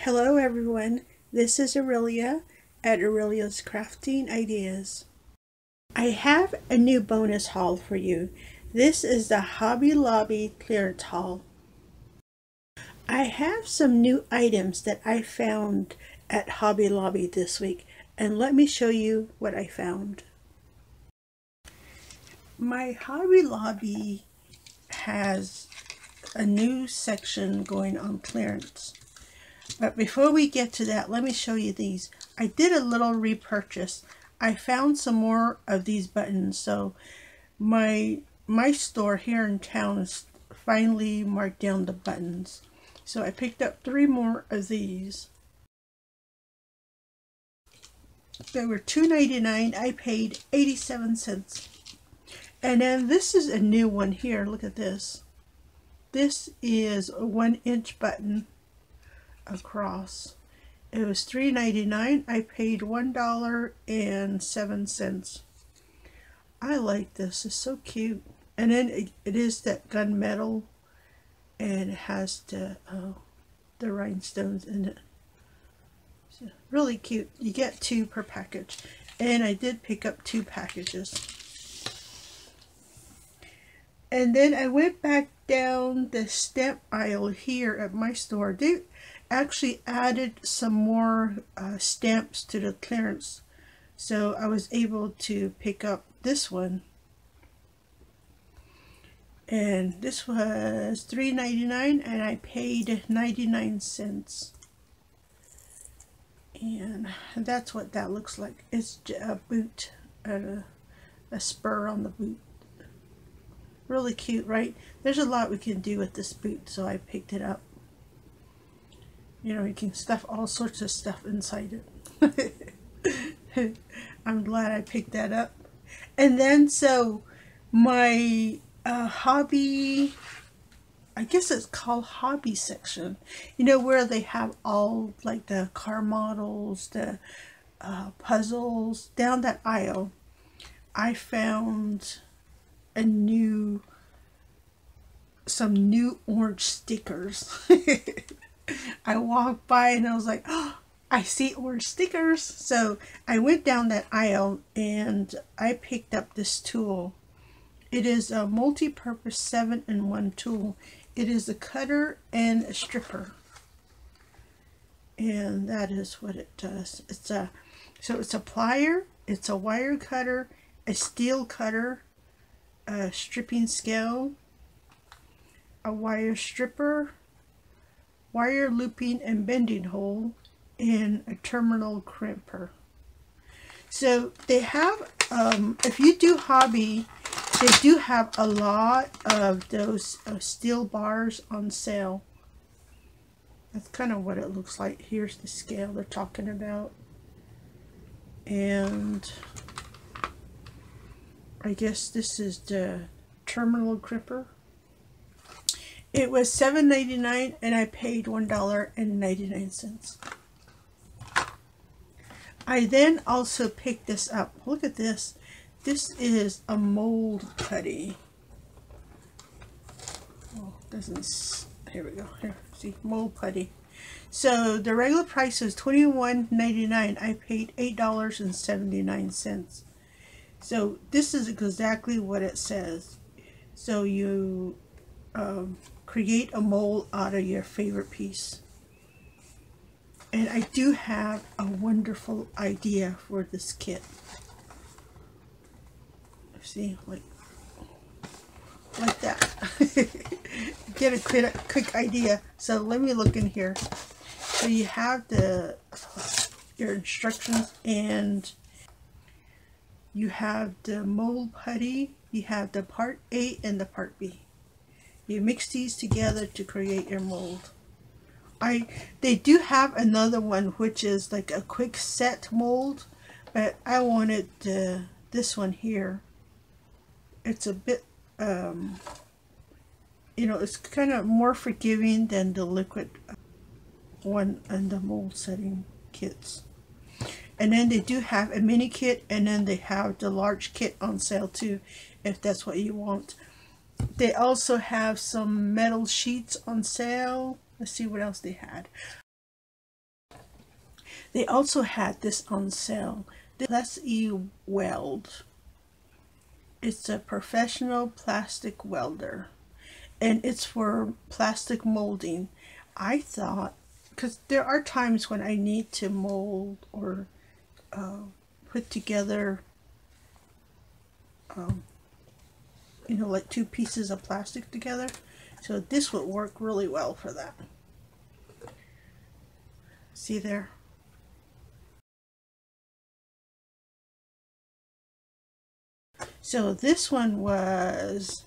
Hello everyone, this is Aurelia at Aurelia's Crafting Ideas. I have a new bonus haul for you. This is the Hobby Lobby clearance haul. I have some new items that I found at Hobby Lobby this week, and let me show you what I found. My Hobby Lobby has a new section going on clearance. But before we get to that, let me show you these. I did a little repurchase. I found some more of these buttons. So my store here in town has finally marked down the buttons. So I picked up 3 more of these. They were $2.99. I paid 87 cents. And then this is a new one here. Look at this. This is a 1-inch button across. It was $3.99. I paid $1.07. I like this. It's so cute. And then it is that gunmetal, and it has the rhinestones in it. So really cute. You get 2 per package, and I did pick up 2 packages. And then I went back down the stamp aisle here at my store. They actually added some more stamps to the clearance, so I was able to pick up this one, and this was $3.99 and I paid 99 cents. And that's what that looks like. It's a boot, a spur on the boot. Really cute, right? There's a lot we can do with this boot, so I picked it up. You know, you can stuff all sorts of stuff inside it. I'm glad I picked that up. And then, so my hobby, I guess it's called hobby section. You know, where they have all like the car models, the puzzles. Down that aisle, I found some new orange stickers. I walked by and I was like, oh, I see orange stickers. So I went down that aisle and I picked up this tool. It is a multi-purpose 7-in-1 tool. It is a cutter and a stripper. And that is what it does. It's a plier, it's a wire cutter, a steel cutter, a stripping scale, a wire stripper, wire looping and bending hole, and a terminal crimper. So they have, if you do hobby, they do have a lot of those steel bars on sale. That's kind of what it looks like. Here's the scale they're talking about. And I guess this is the terminal crimper. It was $7.99 and I paid $1.99. I then also picked this up. Look at this. This is a mold putty. Oh, doesn't. Here we go. Here, see, mold putty. So the regular price was $21.99. I paid $8.79. So this is exactly what it says. So you create a mold out of your favorite piece. And I do have a wonderful idea for this kit. See, like that. Get a quick idea. So let me look in here. So you have your instructions, and you have the mold putty. You have the part A and the part B. You mix these together to create your mold. They do have another one which is like a quick set mold, but I wanted this one here. It's a bit, you know, it's kind of more forgiving than the liquid one and the mold setting kits. And then they do have a mini kit, and then they have the large kit on sale too, if that's what you want. They also have some metal sheets on sale. Let's see what else they had. They also had this on sale. The Plast-I-Weld. It's a professional plastic welder, and it's for plastic molding. I thought, because there are times when I need to mold or put together, you know, like two pieces of plastic together. So this would work really well for that. See there? So this one was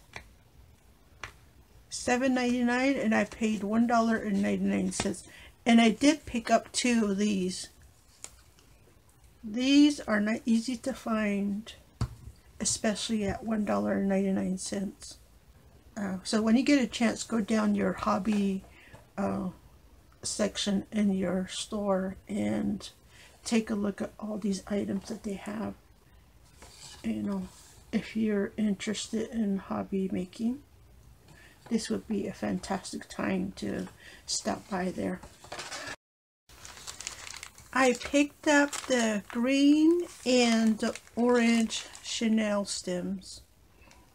$7.99 and I paid $1.99. And I did pick up two of these. These are not easy to find, especially at $1.99. So when you get a chance, go down your hobby section in your store and take a look at all these items that they have. You know, if you're interested in hobby making, this would be a fantastic time to stop by there. I picked up the green and the orange Chanel stems,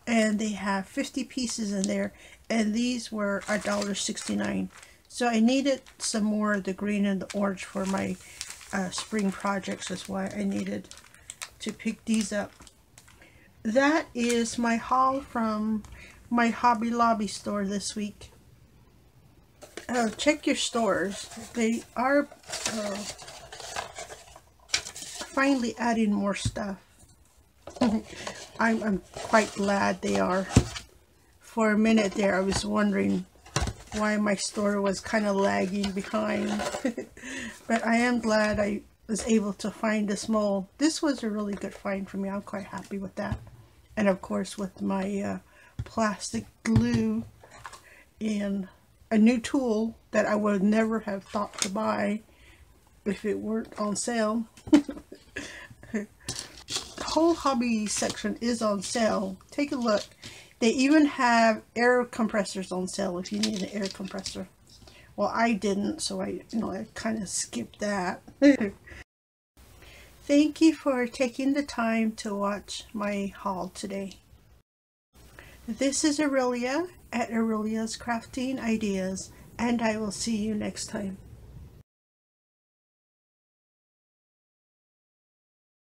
and they have 50 pieces in there, and these were $1.69. So I needed some more of the green and the orange for my spring projects. That's why I needed to pick these up. That is my haul from my Hobby Lobby store this week. Check your stores. They are finally adding more stuff. I'm quite glad they are. For a minute there I was wondering why my store was kind of lagging behind. But I am glad I was able to find this mold. This was a really good find for me. I'm quite happy with that. And of course with my plastic glue and a new tool that I would never have thought to buy if it weren't on sale. The whole hobby section is on sale. Take a look. They even have air compressors on sale if you need an air compressor. Well, I didn't, so I kind of skipped that. Thank you for taking the time to watch my haul today. This is Aurelia at Aurelia's Crafting Ideas, and I will see you next time.